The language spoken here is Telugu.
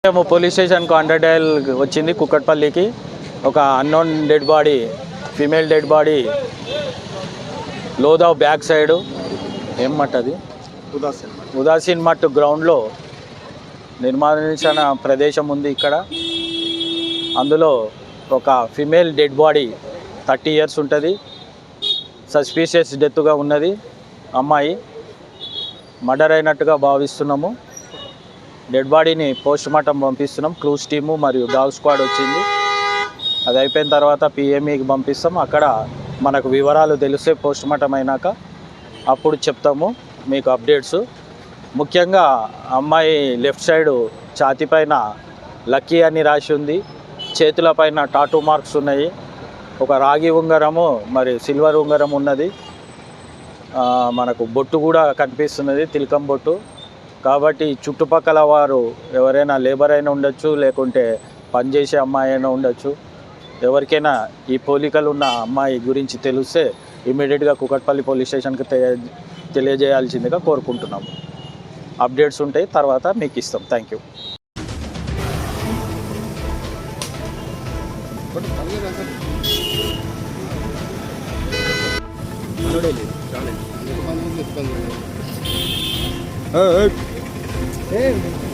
మేము పోలీస్ స్టేషన్కు అండర్ డయల్ వచ్చింది కుక్కట్పల్లికి. ఒక unknown dead body, female dead body లోదావ్ బ్యాక్ సైడు ఏం మట్ అది ఉదాసీన్ మట్ గ్రౌండ్లో నిర్మాణించిన ప్రదేశం ఉంది ఇక్కడ. అందులో ఒక ఫీమేల్ డెడ్ బాడీ 30 years ఉంటుంది. సస్పీషియస్ డెత్గా ఉన్నది. అమ్మాయి మర్డర్ అయినట్టుగా భావిస్తున్నాము. డెడ్ బాడీని పోస్ట్ మార్టం పంపిస్తున్నాం. క్రూస్ టీము మరియు డాగ్ స్క్వాడ్ వచ్చింది. అది అయిపోయిన తర్వాత పిఎంఈకి పంపిస్తాం. అక్కడ మనకు వివరాలు తెలిస్తే పోస్ట్ మార్టం అయినాక అప్పుడు చెప్తాము మీకు అప్డేట్స్. ముఖ్యంగా అమ్మాయి లెఫ్ట్ సైడు ఛాతీ పైన లక్కీ అని రాసి ఉంది. చేతులపైన టాటూ మార్క్స్ ఉన్నాయి. ఒక రాగి ఉంగరము మరి సిల్వర్ ఉంగరం ఉన్నది. మనకు బొట్టు కూడా కనిపిస్తున్నది, తిలకం బొట్టు. కాబట్టి చుట్టుపక్కల వారు ఎవరైనా లేబర్ అయినా ఉండొచ్చు, లేకుంటే పనిచేసే అమ్మాయి అయినా ఉండొచ్చు. ఎవరికైనా ఈ పోలికలు ఉన్న అమ్మాయి గురించి తెలిస్తే ఇమీడియట్గా కుకట్పల్లి పోలీస్ స్టేషన్కి తెలియజేయాల్సిందిగా కోరుకుంటున్నాము. అప్డేట్స్ ఉంటాయి, తర్వాత మీకు ఇస్తాం. Thank you. Hey.